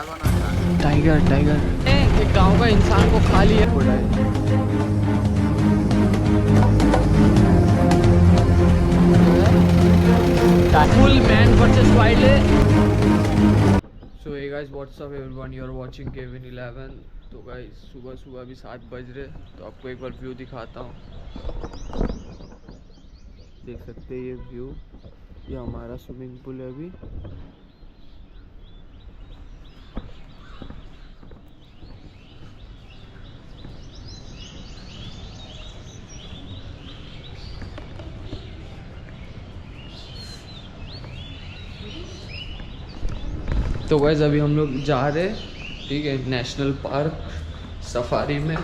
Tiger tiger एक गांव का इंसान को खा लिया। फुल मैन वर्सेस वाइल्ड है। So hey guys what's up everyone, you are watching Kevin 11। तो गाइस सुबह सुबह अभी 7 बज रहे, तो आपको एक बार व्यू दिखाता हूँ। देख सकते हैं ये व्यू, ये हमारा स्विमिंग पूल है अभी। तो गाइस अभी हम लोग जा रहे, ठीक है, नेशनल पार्क सफारी में।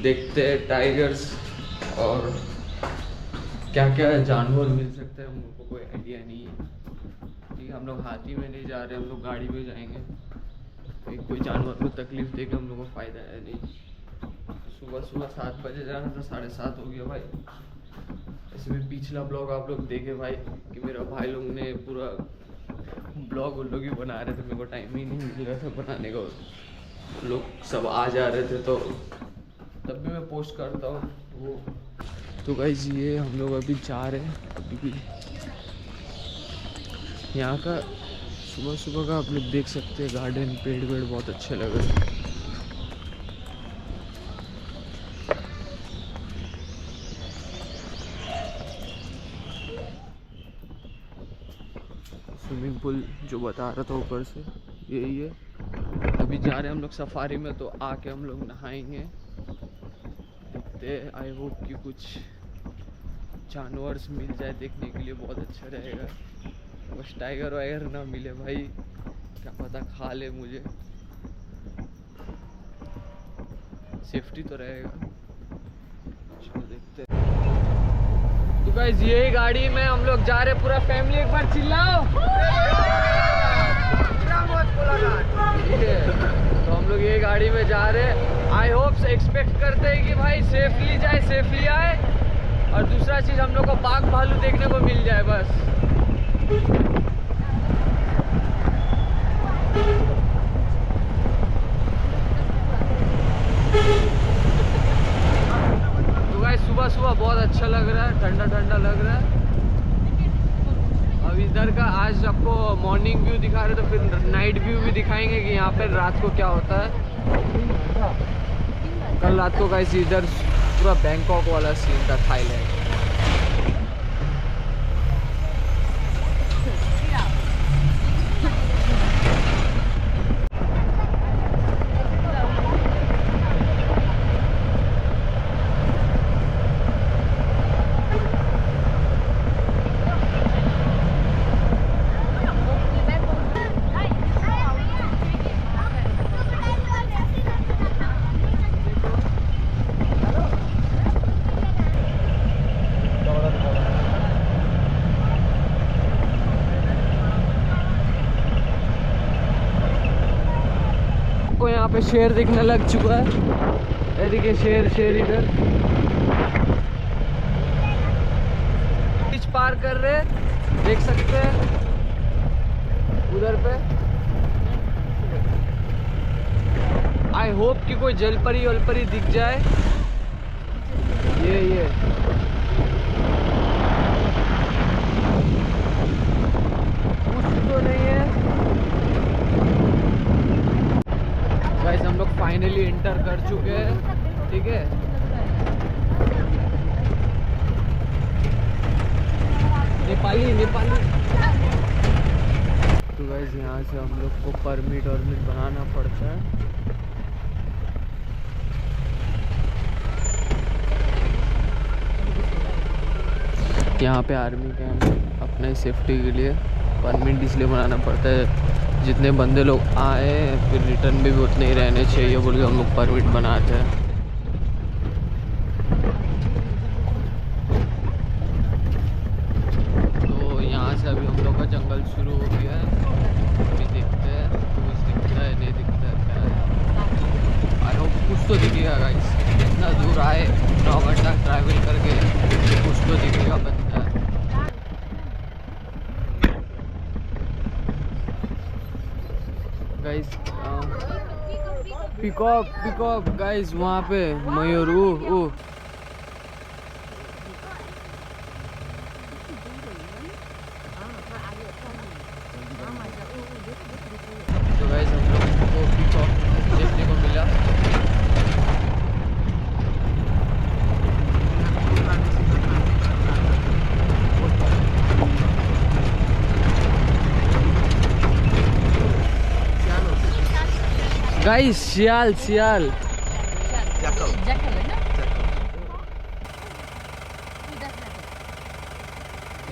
देखते हैं टाइगर्स और क्या क्या जानवर मिल सकते हैं, हम लोग को कोई आइडिया नहीं है। ठीक है, हम लोग हाथी में नहीं जा रहे, हम लोग गाड़ी में जाएंगे। तो कोई जानवर को तकलीफ देकर हम लोग को फ़ायदा है नहीं। सुबह सुबह 7 बजे जाना था, 7:30 हो गया भाई। ऐसे भी पिछला ब्लॉग आप लोग देखे भाई कि मेरा भाई लोग ने पूरा ब्लॉग उन लोग ही बना रहे थे, मेरे को टाइम ही नहीं मिल रहा था बनाने का। लोग सब आ जा रहे थे तो तब भी मैं पोस्ट करता हूँ वो। तो गाइस ये हम लोग अभी जा रहे हैं, अभी भी यहाँ का सुबह सुबह का आप लोग देख सकते हैं। गार्डन, पेड़ वेड़ बहुत अच्छे लग रहे हैं। स्विमिंग पूल जो बता रहा था ऊपर से यही है। अभी जा रहे हैं हम लोग सफारी में, तो आके हम लोग नहाएंगे। देखते हैं, आई होप कि कुछ जानवर्स मिल जाए देखने के लिए, बहुत अच्छा रहेगा। बस टाइगर वाइगर ना मिले भाई, क्या पता खा ले मुझे। सेफ्टी तो रहेगा। चलो देखते हैं। तो गाइस यही गाड़ी में हम लोग जा रहे, पूरा फैमिली, एक बार चिल्लाओ। ठीक है, तो हम लोग ये गाड़ी में जा रहे। आई होप एक्सपेक्ट करते हैं कि भाई सेफली जाए, सेफली आए। और दूसरा चीज़ हम लोग को बाघ भालू देखने को मिल जाए बस। तो भाई सुबह सुबह बहुत अच्छा लग रहा है, ठंडा ठंडा लग रहा है। अब इधर का आज आपको मॉर्निंग व्यू दिखा रहे, तो फिर नाइट व्यू भी दिखाएंगे कि यहाँ पे रात को क्या होता है। कल रात को गाइस इधर पूरा बैंकॉक वाला सीन था, थाईलैंड। को यहाँ पे शेर दिखने लग चुका है। ये देखिए शेर, शेर इधर बीच पार कर रहे, देख सकते हैं उधर पे। आई होप कि कोई जलपरी वलपरी दिख जाए। ये कुछ तो नहीं है। गाइस हम लोग फाइनली इंटर कर चुके हैं, ठीक है। नेपाली नेपाली। तो गाइस यहाँ से हम लोग को परमिट बनाना पड़ता है। यहाँ पे आर्मी कैंप, अपने सेफ्टी के लिए परमिट इसलिए बनाना पड़ता है। जितने बंदे लोग आए फिर रिटर्न भी उतने ही रहने चाहिए बोल के हम लोग परमिट बनाते हैं। तो यहाँ से अभी हम लोग का जंगल शुरू हो गया है। अभी देखते हैं कुछ दिखता है नहीं दिखता है क्या है। आई होप कुछ तो दिखेगा गाइस। इतना दूर आए, 9 घंटा ट्रैवल करके, कुछ तो दिखेगा बनता है। गाइस पिकॉक पिकॉक गाइस, वहाँ पे मयूर। तो गाइस हम लोग को पिकॉक देखने को मिला। गाइस सियाल सियाल।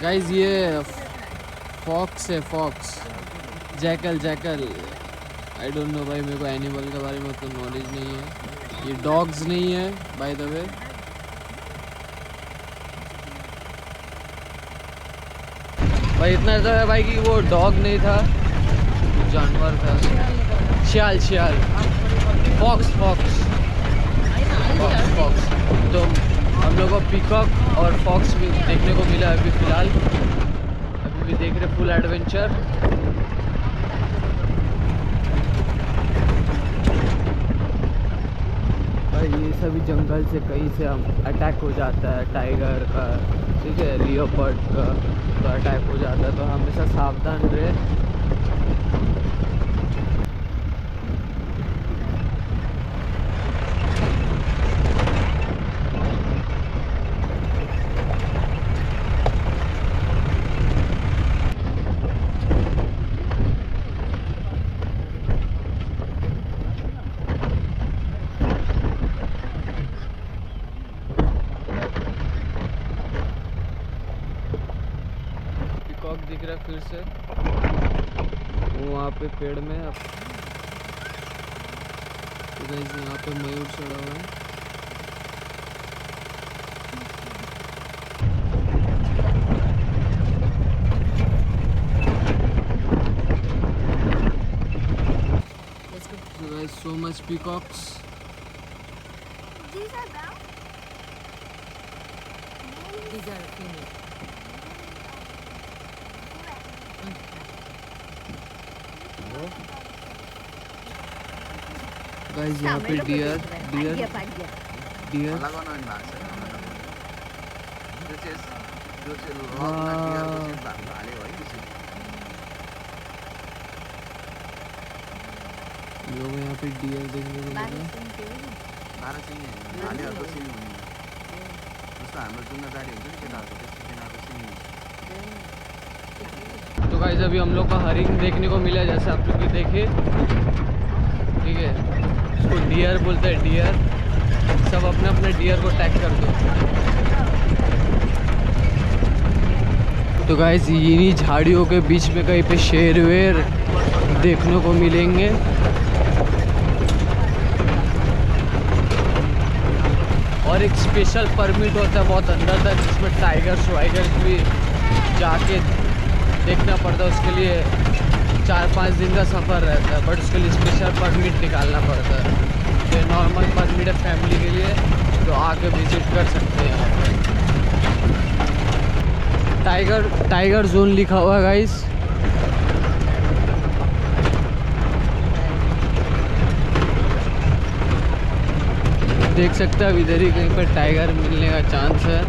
गाइस ये फॉक्स है, fox. Jackal jackal, I don't know भाई, मेरे को एनिमल के बारे में उतना नॉलेज नहीं है। ये डॉग्स नहीं है बाय द वे। भाई इतना तो है भाई कि वो डॉग नहीं था, जानवर था। शियाल शियाल, फॉक्स फॉक्स फॉक्स फॉक्स। तो हम लोग को पिकॉक और फॉक्स भी देखने को मिला अभी फ़िलहाल। अभी भी देख रहे फुल एडवेंचर। भाई ये सभी जंगल से कहीं से हम अटैक हो जाता है, टाइगर का, ठीक है, लियोपर्ड का तो अटैक हो जाता है, तो हमेशा सावधान रहे। पिकॉक दिख रहा है फिर से वहाँ पे पेड़ में। अब यहाँ पे मयूर चढ़ा हुआ है। So guys, so much peacocks. These are male? These are female. Guys यहाँ पे डियर डियर डियर। लोग यहाँ पे डियर देखने को मिला। तो गाइस अभी हम लोग का हरिंग देखने को मिला, जैसे आप लोग भी देखे, ठीक है। इसको डियर बोलते हैं, डियर। सब अपने अपने डियर को टैग कर दो। तो गाइस इन्हीं झाड़ियों के बीच में कहीं पे शेर वेर देखने को मिलेंगे। और एक स्पेशल परमिट होता है बहुत अंदर तक, जिसमें टाइगर्स वाइगर्स भी जाके देखना पड़ता है। उसके लिए 4-5 दिन का सफ़र रहता है, बट उसके लिए स्पेशल परमिट निकालना पड़ता है। तो नॉर्मल परमिट है फैमिली के लिए, जो आके विजिट कर सकते हैं यहाँ पर। टाइगर जोन लिखा हुआ है गाइस। देख सकते हैं, अब इधर ही कहीं पर टाइगर मिलने का चांस है।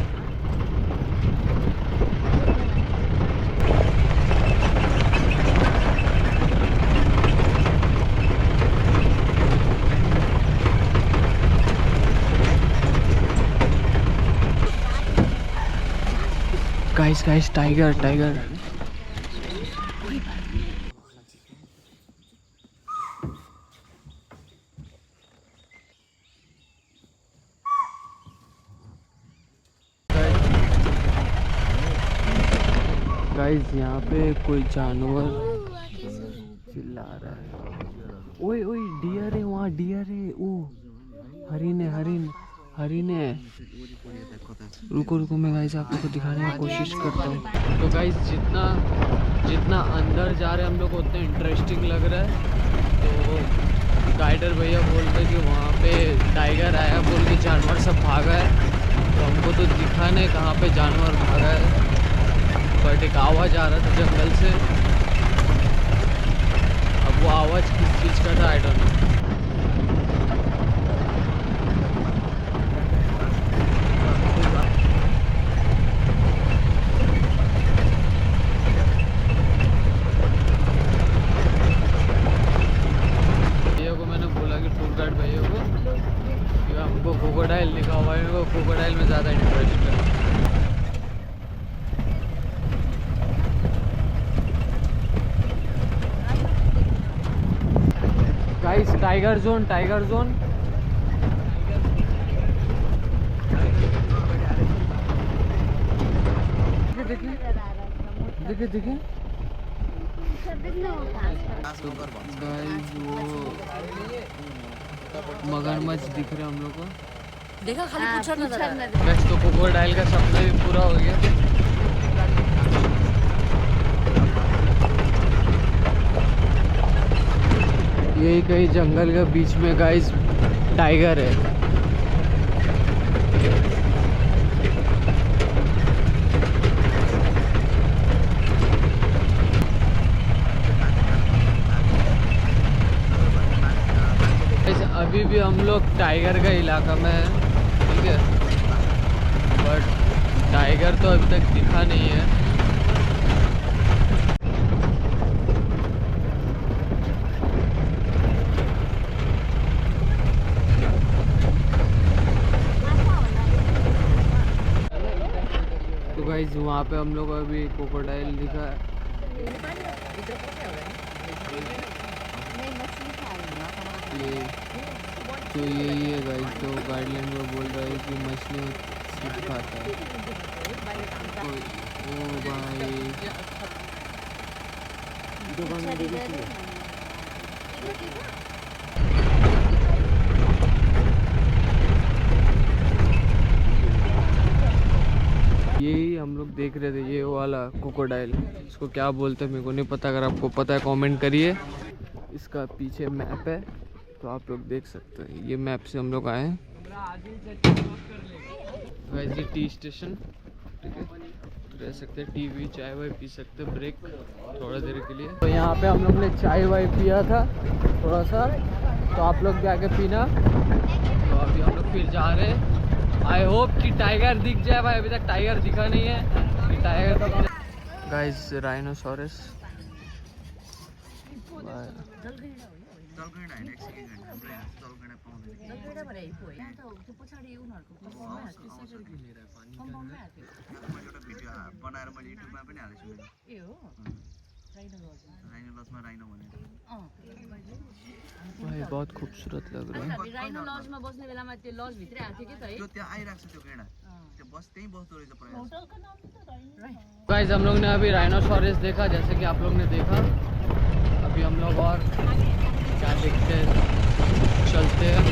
Guys tiger tiger. गाइस यहाँ पे कोई जानवर चिल्ला रहा है। ओए ओए डियर है वहाँ, डियर है। ओ हरिन है, हरिन है। रुको मैं गाइस आप लोग को दिखाने की कोशिश करता हूँ। तो गाइस जितना अंदर जा रहे हैं हम लोग को उतना इंटरेस्टिंग लग रहा है। तो गाइडर भैया बोल रहे कि वहाँ पे टाइगर आया बोल के जानवर सब भागा है। तो हमको तो दिखा नहीं कहाँ पे जानवर भागा है, बट एक आवाज़ आ रहा था जंगल से। अब वो आवाज़ किस चीज़ का था, आई डोंट नो। भैया को मैंने बोला कि टूर गाइड भैया को कि हमको क्रोकोडाइल दिखा हुआ है, मेरे को क्रोकोडाइल में ज़्यादा इंटरेस्ट है। Guys tiger zone, tiger zone. देखिए देखिए गाइस, वो मगरमच्छ दिख रहे हैं हम लोग को। देखा खाली पूछा नजर आ रहा है। गाइस तो क्रोकोडाइल का सपना भी पूरा हो गया। यही कहीं जंगल के बीच में गाइस टाइगर है। अभी भी हम लोग टाइगर का इलाका में है, ठीक है, बट टाइगर तो अभी तक दिखा नहीं है। तो गाइस वहाँ पे हम लोग अभी क्रोकोडाइल दिखा है। तो यही है गाइस, तो गाइडलाइन में बोल रहा है कि मछली सिर्फ खाता है। ओ भाई यही हम लोग देख रहे थे, ये वाला क्रोकोडाइल। इसको क्या बोलते हैं मेरे को नहीं पता, अगर आपको पता है कमेंट करिए। इसका पीछे मैप है तो आप लोग देख सकते हैं, ये मैप से हम लोग आए हैं। वैसे टी स्टेशन, ठीक है, तो रह सकते हैं, टी वी चाय वाय पी सकते हैं, ब्रेक थोड़ा देर के लिए। तो यहाँ पे हम लोग ने चाय वाय पिया था थोड़ा सा, तो आप लोग भी आके पीना। तो अभी हम लोग फिर जा रहे हैं। आई होप कि टाइगर दिख जाए भाई, अभी तक टाइगर दिखा नहीं है कि टाइगर। गाइस राइनोसोरस बनाएर मैले युट्युबमा पनि हालेछु ए हो राइनो लजमा राइनो भनेर भाई बहुत खूबसूरत लग रहा है। राइनो लजमा बस्ने बेलामा त्यो लज भित्रै आथ्यो के त है, त्यो त्यहाँ आइराख्छ त्यो गेडा त्यो बस त्यही बस्दो रहेछ प्रायः। होटलको नाम त राइनो। गाइस हम लोग ने अभी राइनोसोरस देखा, जैसे कि आप लोग ने देखा। अभी हम लोग और क्या देखते हैं, चलते हैं।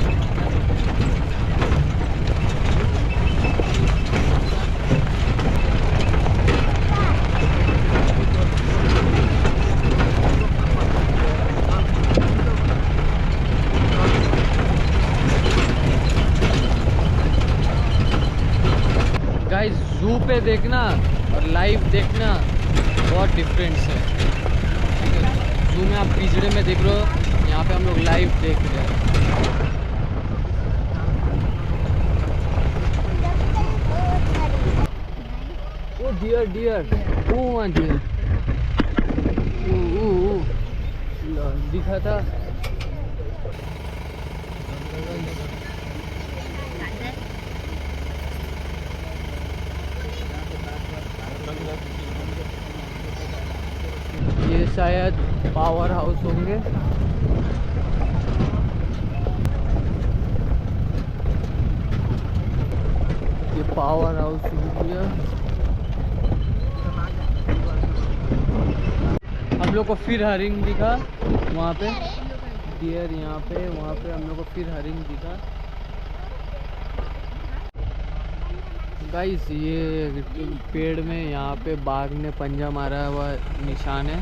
गाइस जू पे देखना और लाइव देखना बहुत डिफरेंस है, ठीक है। जू में आप पिंजरे में देख रहे हो, यहाँ पे हम लोग लाइव देख रहे हैं। ओ डियर डियर, ओ डियर, ओ दिखा था। ये शायद पावर हाउस होंगे। ये पावर हाउस है। हम लोग को फिर हरिंग दिखा वहाँ पे, डियर यहाँ पे, वहाँ पे हम लोग को फिर हरिंग दिखा। गाइस ये पेड़ में यहाँ पे बाघ ने पंजा मारा हुआ निशान है,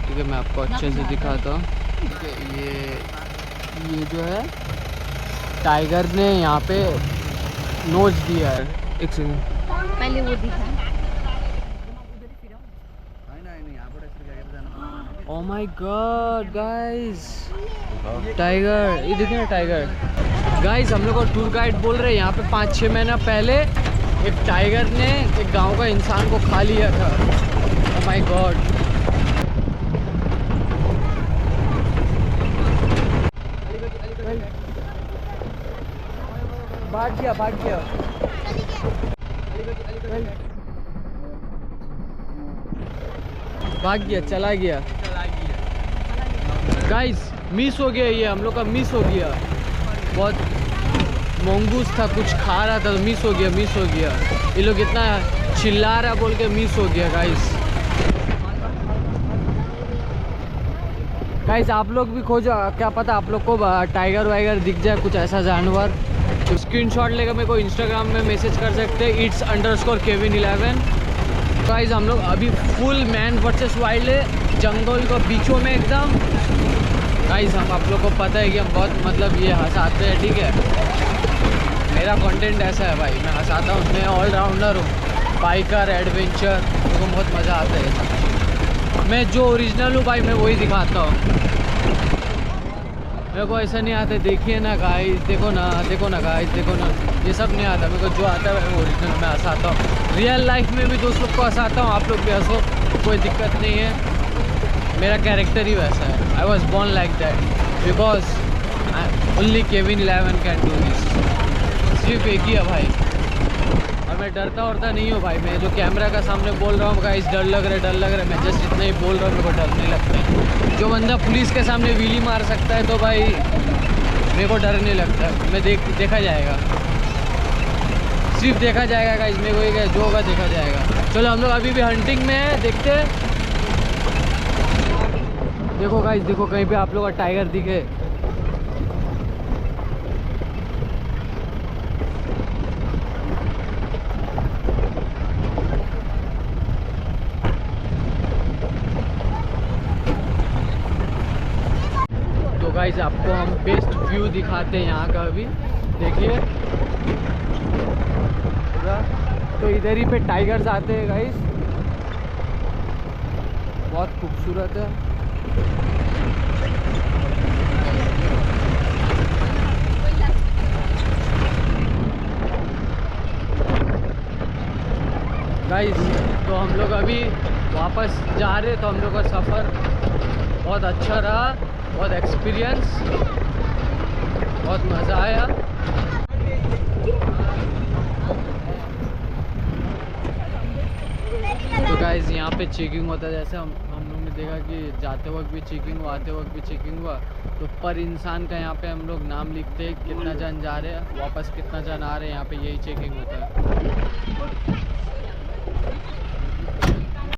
ठीक है, मैं आपको अच्छे से दिखाता हूँ। ठीक है, ये जो है टाइगर ने यहाँ पे नोच दिया है। एक सेकंड, पहले वो दिखा। Oh my God, guys! Tiger, ये देखिए ना टाइगर। गाइस हम लोग को टूर गाइड बोल रहे हैं यहाँ पे 5-6 महीना पहले एक टाइगर ने एक गांव का इंसान को खा लिया था। Oh my God! भाग गया चला गया। गाइस मिस हो गया, ये हम लोग का मिस हो गया। बहुत मंगूस था, कुछ खा रहा था तो मिस हो गया। ये लोग इतना चिल्ला रहा बोल के मिस हो गया। गाइस आप लोग भी खोजो, क्या पता आप लोग को टाइगर वाइगर दिख जाए, कुछ ऐसा जानवर। तो स्क्रीनशॉट लेकर मेरे को इंस्टाग्राम में मैसेज कर सकते हैं, its_Kevin11। गाइस हम लोग अभी फुल मैन वर्सेस वाइल्ड है, जंगल को बीचों में एकदम। गाइस हम आप लोग को पता है कि हम बहुत मतलब ये हंसाते हैं, ठीक है। मेरा कंटेंट ऐसा है भाई, मैं हंसाता हूँ, मैं ऑलराउंडर हूँ, बाइकर एडवेंचर, मेरे को बहुत मज़ा आता है। मैं जो ओरिजिनल हूँ भाई मैं वही दिखाता हूँ, मेरे को ऐसा नहीं आता। देखिए ना गाइस, देखो ना गाइस, देखो ना, ये सब नहीं आता मेरे को। जो आता है वो ओरिजिनल मैं हंसाता हूँ। रियल लाइफ में भी दोस्त लोग को हंसाता हूँ, आप लोग भी हंसो, कोई दिक्कत नहीं है। मेरा कैरेक्टर ही वैसा है। I was born like that because only Kevin11 can do this. सिर्फ एक ही है भाई, और मैं डरता नहीं हूँ भाई। मैं जो कैमरा का सामने बोल रहा हूँ गाइस, डर लग रहा है, मैं जस्ट इतना ही बोल रहा हूँ, मेरे को डर नहीं लगता है। जो बंदा पुलिस के सामने व्हीली मार सकता है तो भाई मेरे को डर नहीं लगता। मैं देखा जाएगा, सिर्फ देखा जाएगा गाइस। मेरे को ये जो होगा देखा जाएगा। चलो हम लोग अभी भी हंटिंग में है, देखते हैं। देखो गाइस, देखो कहीं पे आप लोग का टाइगर दिखे। तो गाइस आपको हम बेस्ट व्यू दिखाते हैं यहाँ का अभी, देखिए पूरा। तो इधर ही पे टाइगर्स आते हैं गाइस, बहुत खूबसूरत है। गाइस तो हम लोग अभी वापस जा रहे, तो हम लोग का सफ़र बहुत अच्छा रहा, बहुत एक्सपीरियंस, बहुत मज़ा आया। तो गाइस यहाँ पे चेकिंग होता है, जैसे हम लोग ने देखा कि जाते वक्त भी चेकिंग हुआ, आते वक्त भी चेकिंग हुआ। तो पर इंसान का यहाँ पे हम लोग नाम लिखते हैं, कितना जन जा रहे हैं, वापस कितना जन आ रहे हैं, यहाँ पे यही चेकिंग होता है।